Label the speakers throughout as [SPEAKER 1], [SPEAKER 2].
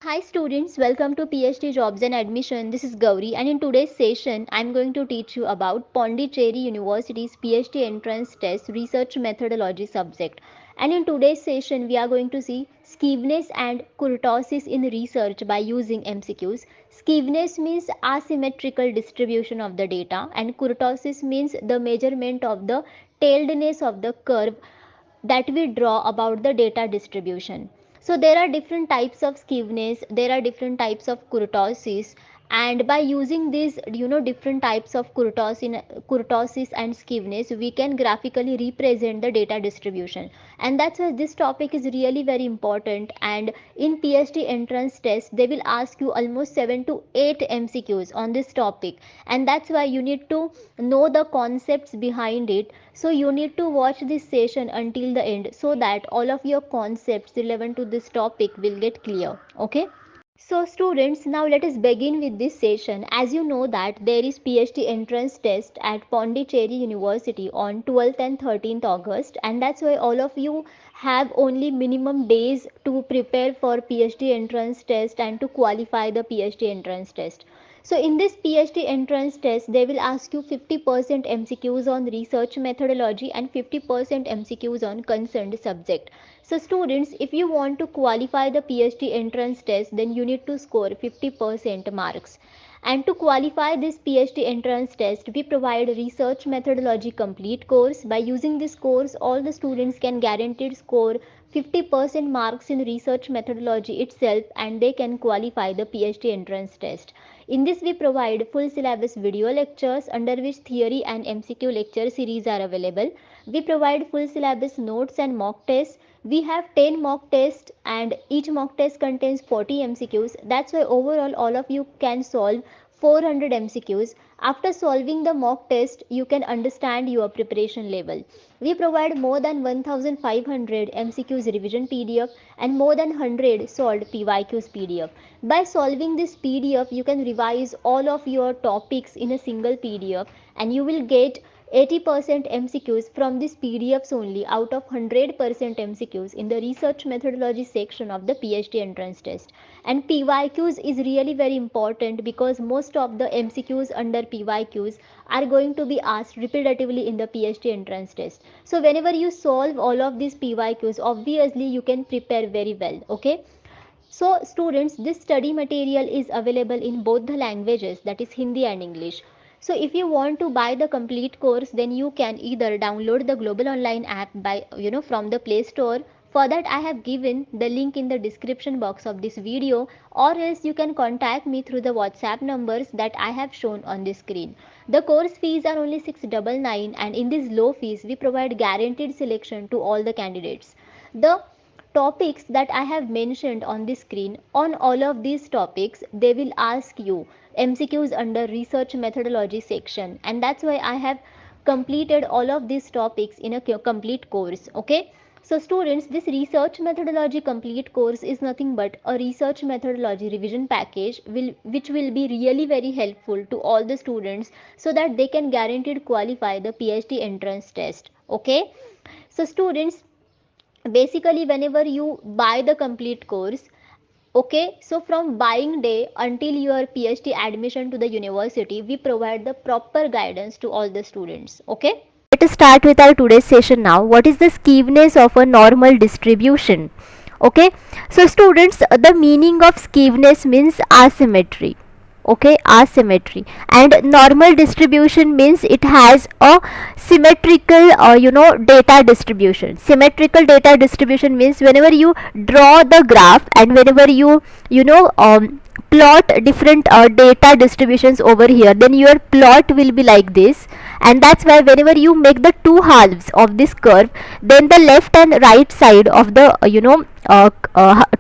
[SPEAKER 1] Hi students, welcome to PhD Jobs and Admission. This is Gauri, and in today's session I am going to teach you about Pondicherry University's PhD entrance test research methodology subject. And in today's session we are going to see skewness and kurtosis in research by using MCQs. Skewness means asymmetrical distribution of the data and kurtosis means the measurement of the tailedness of the curve that we draw about the data distribution. So there are different types of skewness, there are different types of kurtosis, and by using these different types of kurtosis and skewness, we can graphically represent the data distribution. And that's why this topic is really very important, and in PhD entrance test they will ask you almost 7 to 8 MCQs on this topic, and that's why you need to know the concepts behind it. So you need to watch this session until the end so that all of your concepts relevant to this topic will get clear. Okay, so students, now let us begin with this session. As you know that there is PhD entrance test at Pondicherry University on 12th and 13th August, and that's why all of you have only minimum days to prepare for PhD entrance test and to qualify the PhD entrance test. So in this PhD entrance test, they will ask you 50% MCQs on research methodology and 50% MCQs on concerned subject. So students, if you want to qualify the PhD entrance test, then you need to score 50% marks. And to qualify this PhD entrance test, we provide research methodology complete course. By using this course, all the students can guaranteed score 50% marks in research methodology itself, and they can qualify the PhD entrance test. In this, we provide full syllabus video lectures under which theory and MCQ lecture series are available. We provide full syllabus notes and mock tests. We have 10 mock tests, and each mock test contains 40 MCQs. That's why overall all of you can solve 400 MCQs. After solving the mock test, you can understand your preparation level. We provide more than 1500 MCQs revision PDF and more than 100 solved PYQs PDF. By solving this PDF, you can revise all of your topics in a single PDF, and you will get 80% MCQs from these PDFs only out of 100% MCQs in the research methodology section of the PhD entrance test. And PYQs is really very important because most of the MCQs under PYQs are going to be asked repetitively in the PhD entrance test. So whenever you solve all of these PYQs, obviously you can prepare very well. Okay. So students, this study material is available in both the languages, that is Hindi and English. So if you want to buy the complete course, then you can either download the Global Online app by from the Play Store. For that I have given the link in the description box of this video, or else you can contact me through the WhatsApp numbers that I have shown on the screen. The course fees are only 699, and in this low fees we provide guaranteed selection to all the candidates. The topics that I have mentioned on the screen, on all of these topics they will ask you MCQs under research methodology section, and that's why I have completed all of these topics in a complete course. Okay, so students, this research methodology complete course is nothing but a research methodology revision package which will be really very helpful to all the students so that they can guaranteed qualify the PhD entrance test. Okay, so students, basically whenever you buy the complete course, okay, so from buying day until your PhD admission to the university, we provide the proper guidance to all the students. Okay, let us start with our today's session now. What is the skewness of a normal distribution? Okay, so students, the meaning of skewness means asymmetry. Okay, asymmetry, and normal distribution means it has a symmetrical data distribution. Symmetrical data distribution means whenever you draw the graph and whenever you plot different data distributions over here, then your plot will be like this. And that's why whenever you make the two halves of this curve, then the left and right side of the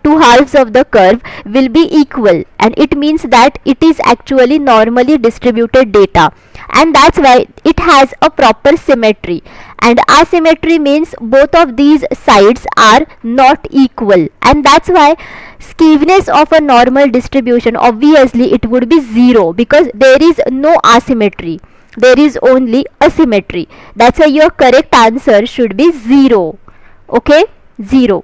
[SPEAKER 1] two halves of the curve will be equal, and it means that it is actually normally distributed data, and that's why it has a proper symmetry. And asymmetry means both of these sides are not equal, and that's why skewness of a normal distribution, obviously it would be 0 because there is no asymmetry, there is only asymmetry. That's why your correct answer should be 0. Okay, 0.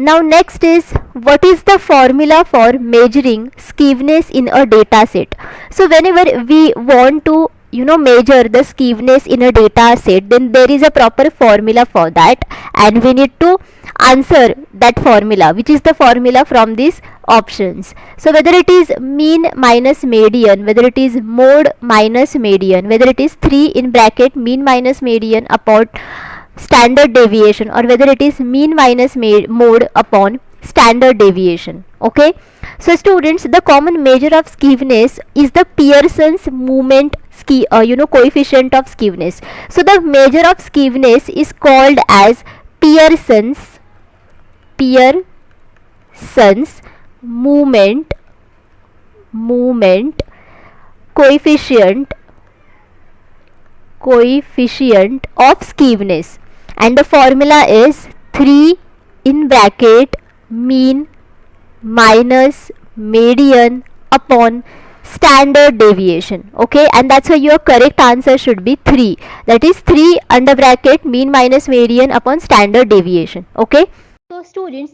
[SPEAKER 1] Now next is, what is the formula for measuring skewness in a data set? So whenever we want to measure the skewness in a data set, then there is a proper formula for that, and we need to answer that formula, which is the formula from these options. So whether it is mean minus median, whether it is mode minus median, whether it is 3 in bracket mean minus median upon standard deviation, or whether it is mean minus mode upon standard deviation. Okay, so students, the common measure of skewness is the Pearsons movement coefficient of skewness. So the measure of skewness is called as Pearsons movement coefficient of skewness, and the formula is 3 in bracket mean minus median upon standard deviation. Okay, and that's why your correct answer should be 3, that is 3 under bracket mean minus median upon standard deviation. Okay, so students,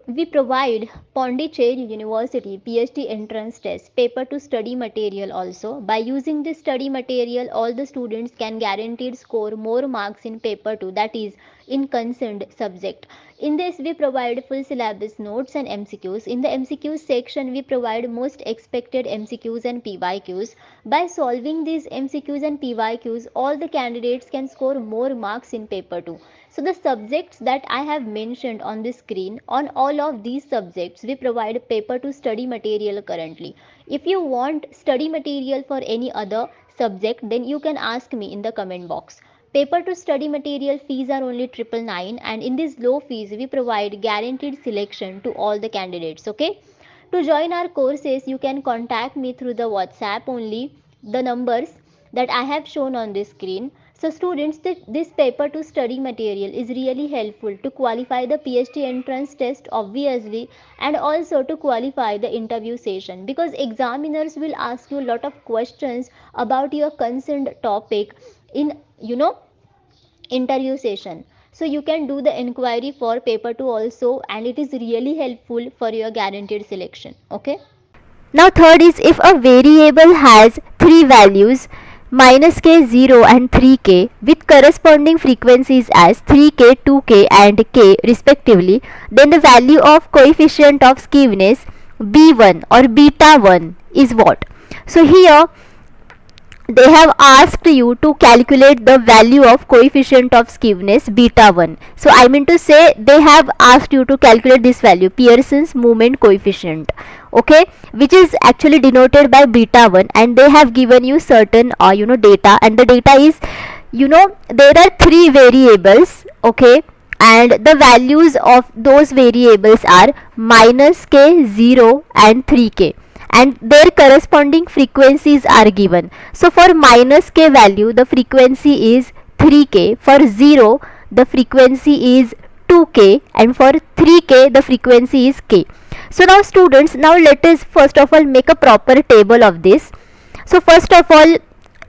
[SPEAKER 1] we provide Pondicherry University PhD entrance test paper to study material also. By using this study material, all the students can guaranteed score more marks in paper 2, that is in concerned subject. In this, we provide full syllabus notes and MCQs. In the MCQ section, we provide most expected MCQs and PYQs. By solving these MCQs and PYQs, all the candidates can score more marks in paper 2. So the subjects that I have mentioned on the screen, on all of these subjects, we provide paper 2 study material currently. If you want study material for any other subject, then you can ask me in the comment box. Paper to study material fees are only 999, and in this low fees we provide guaranteed selection to all the candidates. Okay, to join our courses you can contact me through the WhatsApp only, the numbers that I have shown on this screen. So students, this paper to study material is really helpful to qualify the PhD entrance test obviously, and also to qualify the interview session, because examiners will ask you a lot of questions about your concerned topic in interview session. So you can do the inquiry for paper 2 also, and it is really helpful for your guaranteed selection. Okay, now third is, if a variable has three values minus k, 0 and 3k with corresponding frequencies as 3k, 2k and k respectively, then the value of coefficient of skewness b1 or beta 1 is what? So here they have asked you to calculate the value of coefficient of skewness beta 1. So I mean to say, they have asked you to calculate this value, Pearsons movement coefficient, okay, which is actually denoted by beta 1, and they have given you certain data, and the data is, there are three variables, okay, and the values of those variables are minus k, 0 and 3k, and their corresponding frequencies are given. So for minus k value, the frequency is 3k, for 0 the frequency is 2k, and for 3k the frequency is k. So now students, now let us first of all make a proper table of this. So first of all,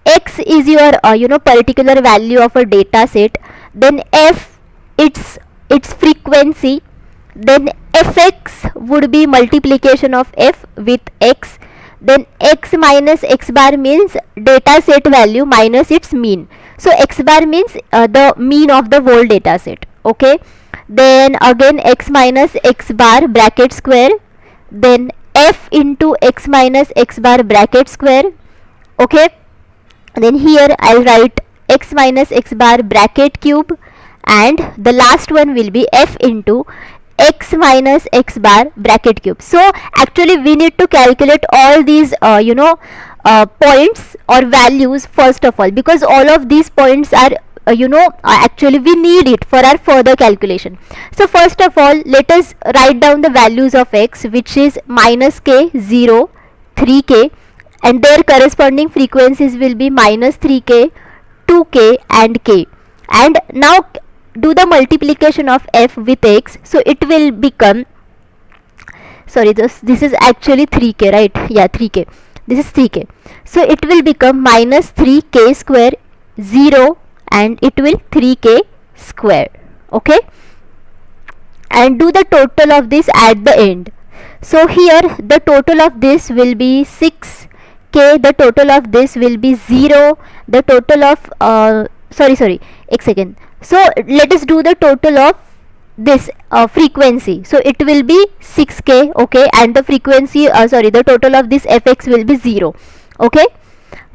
[SPEAKER 1] x is your particular value of a data set, then f its frequency, then fx would be multiplication of f with x, then x minus x bar means data set value minus its mean. So x bar means the mean of the whole data set, okay, then again x minus x bar bracket square, then f into x minus x bar bracket square, okay, then here I'll write x minus x bar bracket cube, and the last one will be f into x minus x bar bracket cube. So actually we need to calculate all these points or values first of all, because all of these points are actually we need it for our further calculation. So first of all, let us write down the values of x, which is minus k, 0, 3k, and their corresponding frequencies will be minus 3k, 2k and k. And now do the multiplication of f with x, so it will become, sorry, this is actually 3k, right? Yeah, 3k, this is 3k, so it will become minus 3k square, 0, and it will 3k square, okay. and do the total of this at the end. So here the total of this will be 6k, the total of this will be 0, the total of sorry, एक second. So let us do the total of this frequency. So it will be 6k, okay, and the frequency the total of this fx will be 0, okay.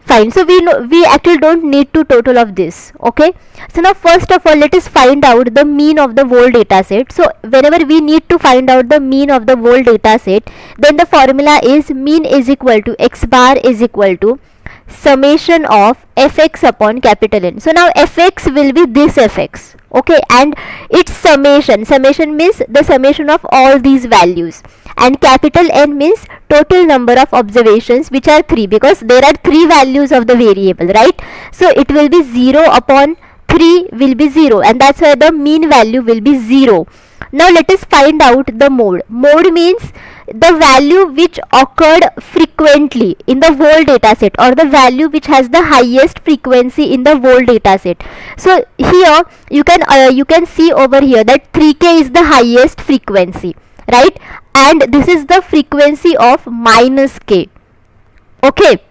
[SPEAKER 1] Fine. So we actually don't need to total of this, okay. So now first of all let us find out the mean of the whole data set. So whenever we need to find out the mean of the whole data set, then the formula is mean is equal to x bar is equal to summation of fx upon capital N. So now fx will be this fx, okay, and its summation means the summation of all these values, and capital N means total number of observations, which are 3, because there are 3 values of the variable, right. So it will be 0 upon 3 will be 0, and that's why the mean value will be 0. Now let us find out the mode. Mode means the value which occurred frequently in the whole data set, or the value which has the highest frequency in the whole data set. So here you can see over here that 3k is the highest frequency, right, and this is the frequency of minus k, okay,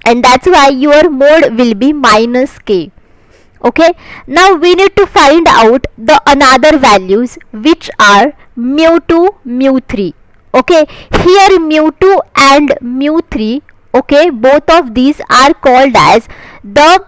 [SPEAKER 1] and that's why your mode will be minus k. Okay, now we need to find out the another values which are mu2, mu3. Okay, here mu2 and mu3, okay, both of these are called as the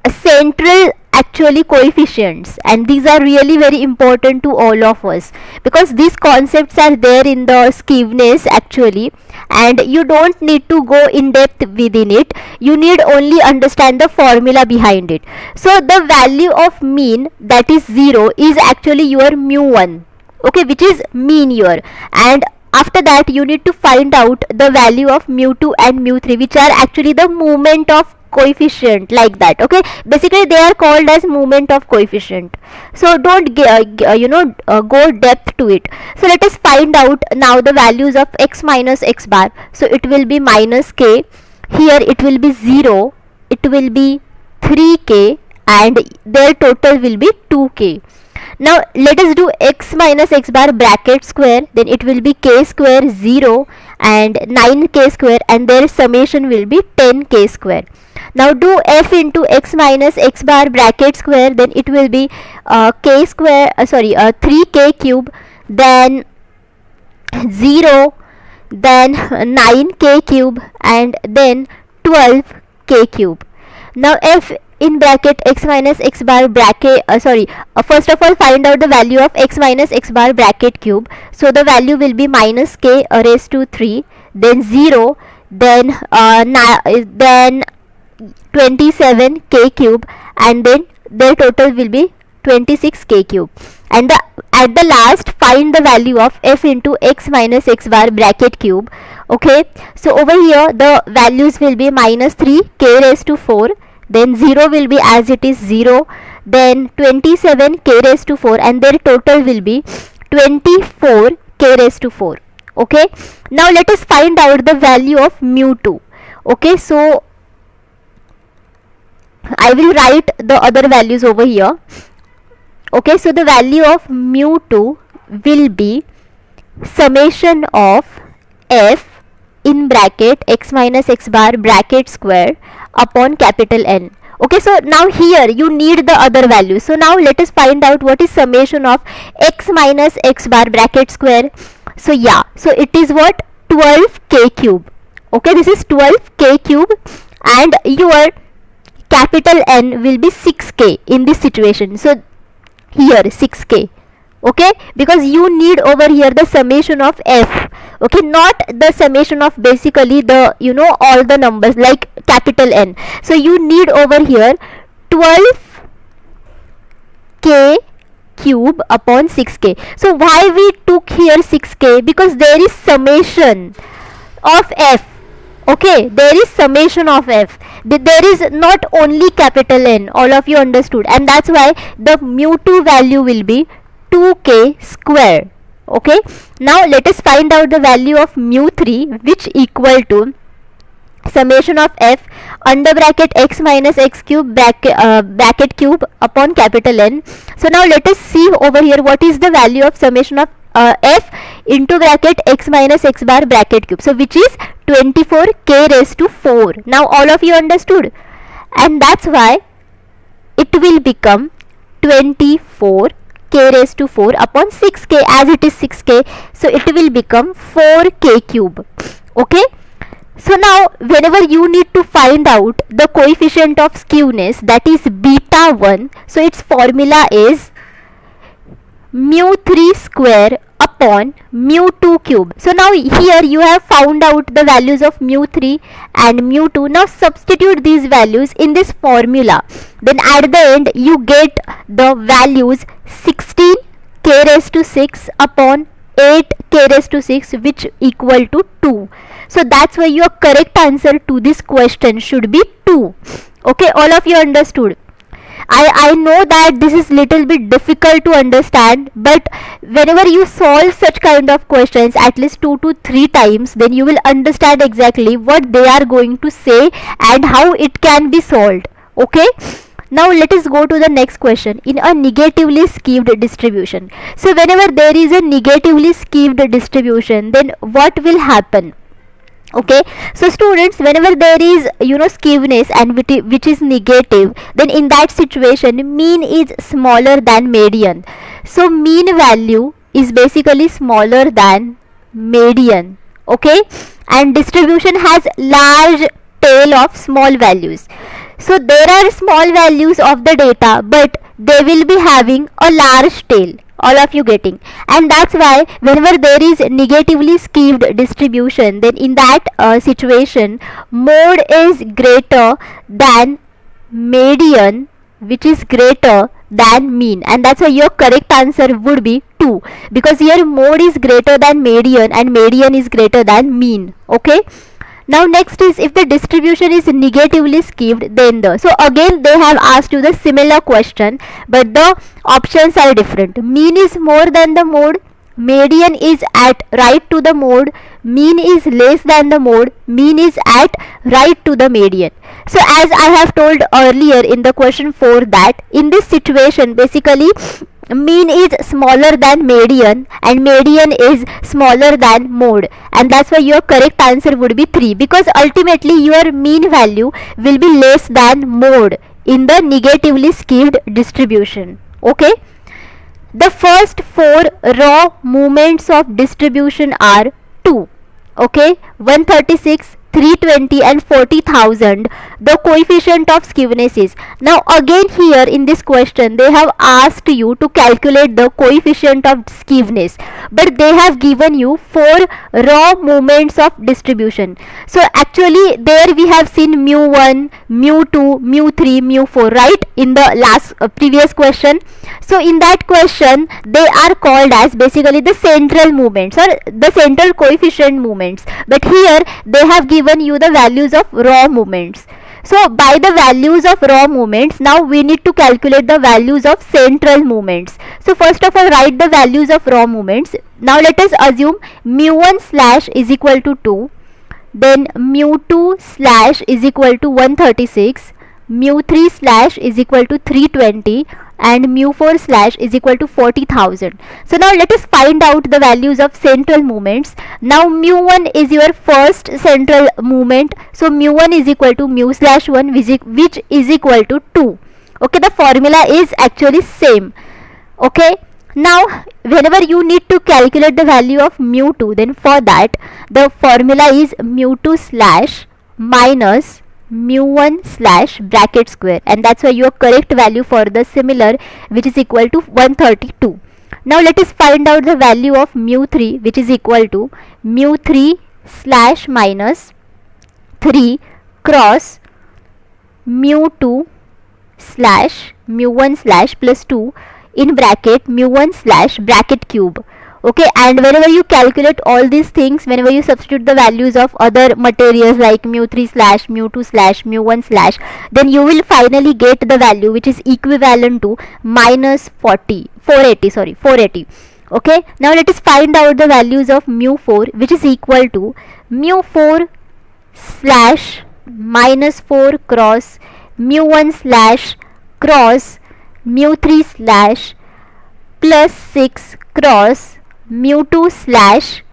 [SPEAKER 1] central actually coefficients, and these are really very important to all of us, because these concepts are there in the skewness actually, and you don't need to go in depth within it, you need only understand the formula behind it. So the value of mean, that is 0, is actually your mu1, okay, which is mean here, and after that you need to find out the value of mu2 and mu3, which are actually the movement of coefficient, like that, okay. Basically they are called as movement of coefficient, so don't go depth to it. So let us find out now the values of x minus x bar. So it will be minus k, here it will be 0, it will be 3k, and their total will be 2k. Now let us do x minus x bar bracket square, then it will be k square 0 and 9k square, and their summation will be 10k square. Now do f into x minus x bar bracket square, then it will be k square 3k cube, then 0, then 9k cube, and then 12k cube. Now f in bracket x minus x bar bracket first of all find out the value of x minus x bar bracket cube. So the value will be minus k raised to 3, then 0, then 27k cube, and then their total will be 26k cube. And at the last find the value of f into x minus x bar bracket cube. Okay, so over here the values will be minus 3k raised to 4, then 0 will be as it is 0, then 27k raised to 4, and their total will be 24k raised to 4. Okay, now let us find out the value of mu2. Okay, so I will write the other values over here. Okay, so the value of mu2 will be summation of f in bracket x minus x bar bracket square upon capital N. Okay, so now here you need the other values. So now let us find out what is summation of x minus x bar bracket square. So yeah, so it is what, 12k cube. Okay, this is 12k cube, and your capital N will be 6k in this situation. So here 6k. Okay, because you need over here the summation of f. Okay, not the summation of basically the all the numbers like capital N. So you need over here 12k cube upon 6k. So why we took here 6k? Because there is summation of f. Okay, there is summation of f. There is not only capital N. All of you understood, and that's why the mu2 value will be 2k square. Okay, now let us find out the value of mu3, which equal to summation of f under bracket x minus x cube bracket cube upon capital N. So now let us see over here what is the value of summation of f into bracket x minus x bar bracket cube. So which is 24 k raised to 4. Now all of you understood, and that's why it will become 24 k raised to 4 upon 6k, as it is 6k, so it will become 4k cube. Okay. So now whenever you need to find out the coefficient of skewness, that is beta 1, so its formula is mu 3 square upon mu 2 cube. So now here you have found out the values of mu 3 and mu 2. Now substitute these values in this formula. Then at the end you get the values 16 k raised to 6 upon 8 k raised to 6, which equal to 2. So that's why your correct answer to this question should be 2. Okay, all of you understood. I know that this is little bit difficult to understand, but whenever you solve such kind of questions at least 2 to 3 times, then you will understand exactly what they are going to say and how it can be solved. Okay. Now let us go to the next question. In a negatively skewed distribution, so whenever there is a negatively skewed distribution, then what will happen? Okay, so students, whenever there is skewness and which is negative, then in that situation mean is smaller than median. So mean value is basically smaller than median. Okay, and distribution has large tail of small values. So there are small values of the data, but they will be having a large tail. All of you getting? And that's why whenever there is negatively skewed distribution, then in that situation mode is greater than median, which is greater than mean, and that's why your correct answer would be 2, because here mode is greater than median and median is greater than mean. Okay. Now next is, if the distribution is negatively skewed, then so again they have asked you the similar question, but the options are different. Mean is more than the mode, median is at right to the mode, mean is less than the mode, mean is at right to the median. So as I have told earlier in the question 4, that in this situation basically mean is smaller than median and median is smaller than mode, and that's why your correct answer would be 3, because ultimately your mean value will be less than mode in the negatively skewed distribution. Okay. The first 4 raw moments of distribution are 2. Okay, 136, 320 and 40,000. The coefficient of skewness is. Now again here in this question they have asked you to calculate the coefficient of skewness, but they have given you 4 raw moments of distribution. So actually there we have seen mu1, mu2, mu3, mu4, right, in the last previous question. So in that question they are called as basically the central movements or the central coefficient movements, but here they have given you the values of raw movements. So by the values of raw movements, now we need to calculate the values of central movements. So first of all write the values of raw movements. Now let us assume mu1 slash is equal to 2, then mu2 slash is equal to 136, mu3 slash is equal to 320 and mu4 slash is equal to 40,000. So now let us find out the values of central movements. Now mu1 is your first central movement, so mu1 is equal to mu slash 1, which is equal to 2. Okay, the formula is actually same. Okay, now whenever you need to calculate the value of mu2, then for that the formula is mu2 slash minus mu1 slash bracket square, and that's why your correct value for the similar, which is equal to 132. Now let us find out the value of mu3, which is equal to mu3 slash minus 3 cross mu2 slash mu1 slash plus 2 in bracket mu1 slash bracket cube. Okay, and whenever you calculate all these things, whenever you substitute the values of other materials like mu3 slash, mu2 slash, mu1 slash, then you will finally get the value which is equivalent to minus 480. Okay, now let us find out the values of mu4, which is equal to mu4 slash minus 4 cross mu1 slash cross mu3 slash plus 6 cross mu2 slash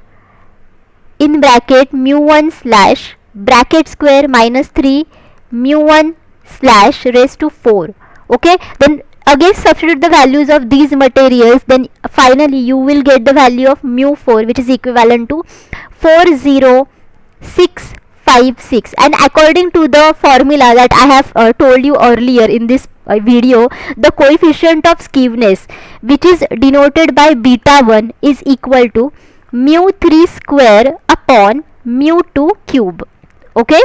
[SPEAKER 1] in bracket mu1 slash bracket square minus 3 mu1 slash raised to 4. Okay, then again substitute the values of these materials, then finally you will get the value of mu4, which is equivalent to 40656. And according to the formula that I have told you earlier in this video, the coefficient of skewness, which is denoted by beta 1, is equal to mu3 square upon mu2 cube. Okay,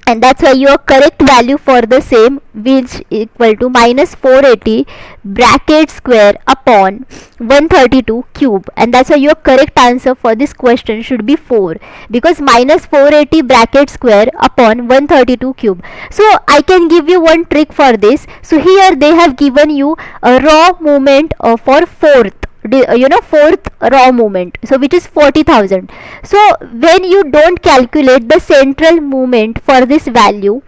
[SPEAKER 1] and that's why your correct value for the same, which equal to minus 480 bracket square upon 132 cube, and that's why your correct answer for this question should be 4, because minus 480 bracket square upon 132 cube. So I can give you one trick for this. So here they have given you a raw movement for fourth raw movement, so which is 40,000. So when you don't calculate the central movement for this value,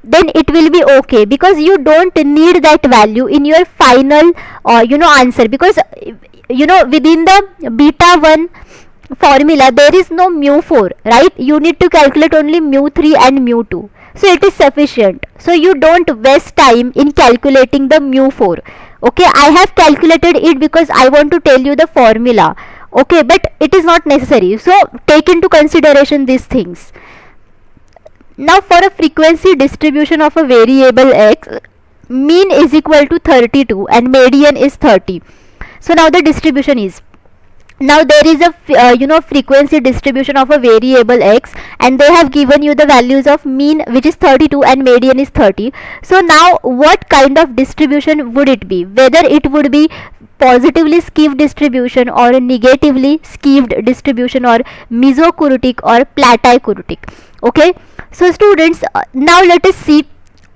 [SPEAKER 1] then it will be okay, because you don't need that value in your final answer, because within the beta 1 formula there is no mu4, right? You need to calculate only mu3 and mu2, so it is sufficient. So you don't waste time in calculating the mu4. Okay, I have calculated it because I want to tell you the formula. Okay, but it is not necessary, so take into consideration these things. Now for a frequency distribution of a variable x, mean is equal to 32 and median is 30. So now the distribution is, now there is a frequency distribution of a variable x, and they have given you the values of mean, which is 32, and median is 30. So now what kind of distribution would it be? Whether it would be positively skewed distribution or negatively skewed distribution, or mesokurtic or platykurtic. Okay, so students, now let us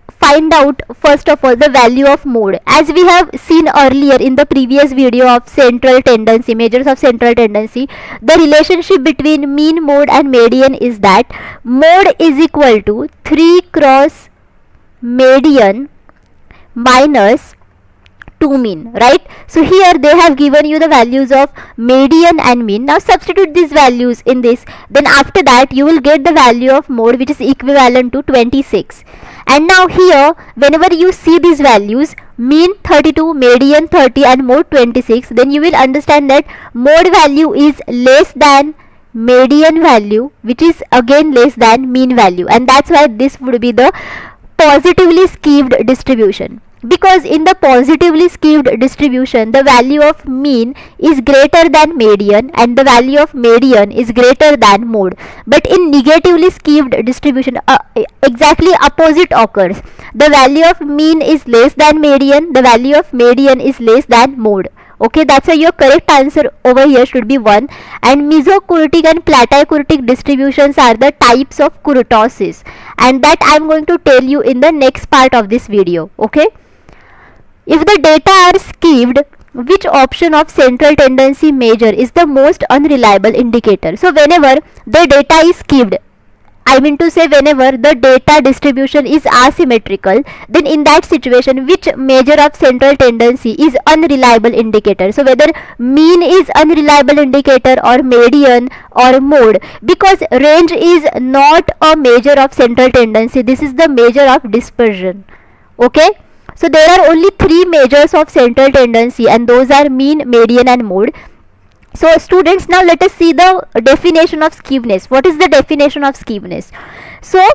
[SPEAKER 1] find out first of all the value of mode. As we have seen earlier in the previous video of central tendency, measures of central tendency, the relationship between mean, mode and median is that mode is equal to 3 cross median minus 2 mean, right? So here they have given you the values of median and mean. Now substitute these values in this, then after that you will get the value of mode, which is equivalent to 26. And now here whenever you see these values, mean 32, median 30 and mode 26, then you will understand that mode value is less than median value, which is again less than mean value, and that's why this would be the positively skewed distribution. Because in the positively skewed distribution, the value of mean is greater than median and the value of median is greater than mode. But in negatively skewed distribution, exactly opposite occurs. The value of mean is less than median, the value of median is less than mode. Okay, that's why your correct answer over here should be 1. And mesokurtic and platykurtic distributions are the types of kurtosis, and that I am going to tell you in the next part of this video. Okay, if the data are skewed, which option of central tendency measure is the most unreliable indicator? So whenever the data is skewed, I mean to say whenever the data distribution is asymmetrical, then in that situation which measure of central tendency is unreliable indicator? So whether mean is unreliable indicator or median or mode, because range is not a measure of central tendency, this is the measure of dispersion. Okay, so there are only 3 measures of central tendency, and those are mean, median and mode. So students, now let us see the definition of skewness. What is the definition of skewness? So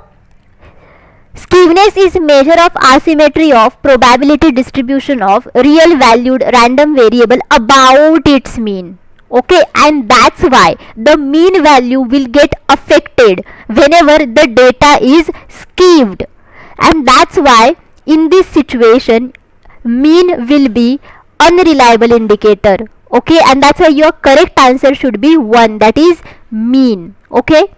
[SPEAKER 1] skewness is measure of asymmetry of probability distribution of real valued random variable about its mean. Okay, and that's why the mean value will get affected whenever the data is skewed, and that's why in this situation mean will be unreliable indicator. Okay, and that's why your correct answer should be 1, that is mean. Okay,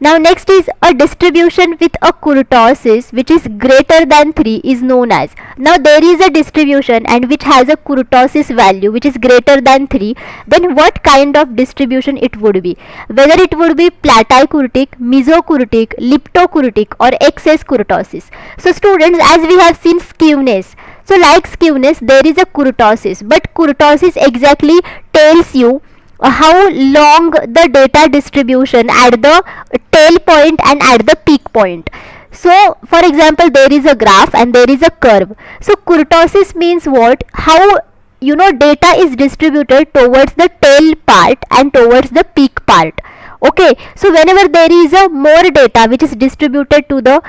[SPEAKER 1] Now next is a distribution with a kurtosis which is greater than 3 is known as. Now there is a distribution and which has a kurtosis value which is greater than 3, then what kind of distribution it would be? Whether it would be platykurtic, mesokurtic, leptokurtic or excess kurtosis. So students, as we have seen skewness, so like skewness there is a kurtosis, but kurtosis exactly tells you how long the data distribution at the tail point and at the peak point. So for example, there is a graph and there is a curve. So kurtosis means what? How data is distributed towards the tail part and towards the peak part. Okay, so whenever there is a more data which is distributed to the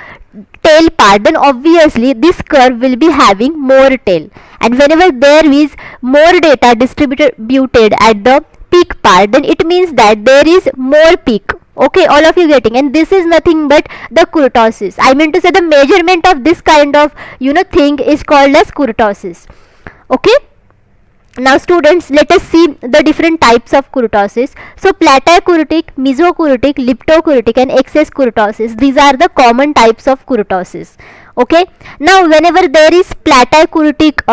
[SPEAKER 1] tail part, then obviously this curve will be having more tail, and whenever there is more data distributed at the peak part, then it means that there is more peak. Okay, all of you getting? And this is nothing but the kurtosis. I mean to say the measurement of this kind of thing is called as kurtosis. Okay, now students, let us see the different types of kurtosis. So platykurtic, mesokurtic, leptokurtic and excess kurtosis, these are the common types of kurtosis. Okay, now whenever there is platykurtic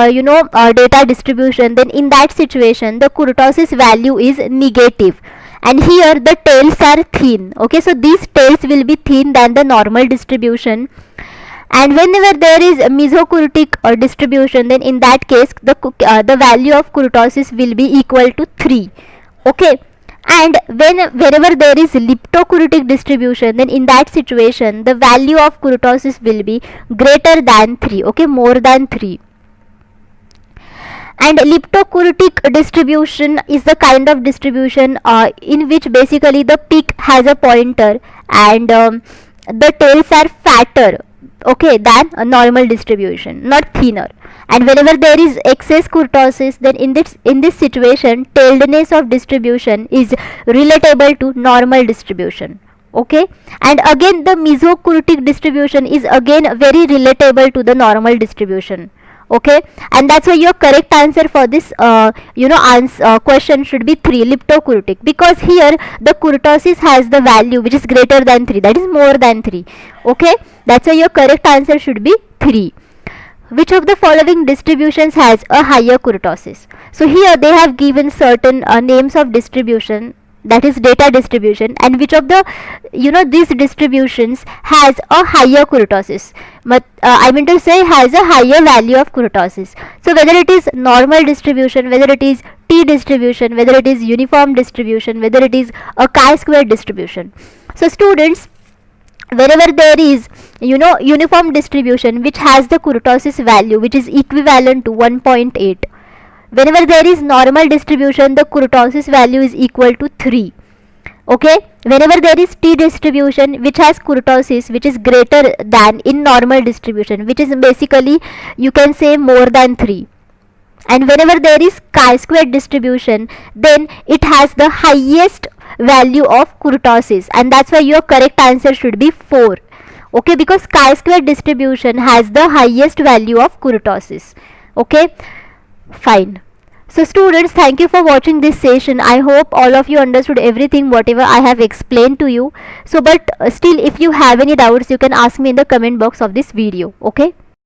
[SPEAKER 1] data distribution, then in that situation the kurtosis value is negative, and here the tails are thin. Okay, so these tails will be thin than the normal distribution. And whenever there is a mesokurtic distribution, then in that case the value of kurtosis will be equal to 3. Okay, and wherever there is leptokurtic distribution, then in that situation the value of kurtosis will be greater than 3. Okay, more than 3. And leptokurtic distribution is the kind of distribution in which basically the peak has a pointer and the tails are fatter, okay, than a normal distribution, not thinner. And whenever there is excess kurtosis, then in this situation tailedness of distribution is relatable to normal distribution. Okay, and again the mesokurtic distribution is again very relatable to the normal distribution. Okay, and that's why your correct answer for this question should be 3, leptokurtic, because here the kurtosis has the value which is greater than 3, that is more than 3. Okay, that's why your correct answer should be 3. Which of the following distributions has a higher kurtosis? So here they have given certain names of distribution, that is data distribution, and which of the these distributions has a higher kurtosis, I mean to say has a higher value of kurtosis. So whether it is normal distribution, whether it is t distribution, whether it is uniform distribution, whether it is a chi-square distribution. So students, wherever there is uniform distribution which has the kurtosis value which is equivalent to 1.8, whenever there is normal distribution the kurtosis value is equal to 3. Okay, whenever there is t distribution which has kurtosis which is greater than in normal distribution, which is basically you can say more than 3, and whenever there is chi-square distribution, then it has the highest value of kurtosis, and that's why your correct answer should be 4. Okay, because chi-square distribution has the highest value of kurtosis. Okay, fine. So students, thank you for watching this session. I hope all of you understood everything whatever I have explained to you. So but still if you have any doubts, you can ask me in the comment box of this video. Okay.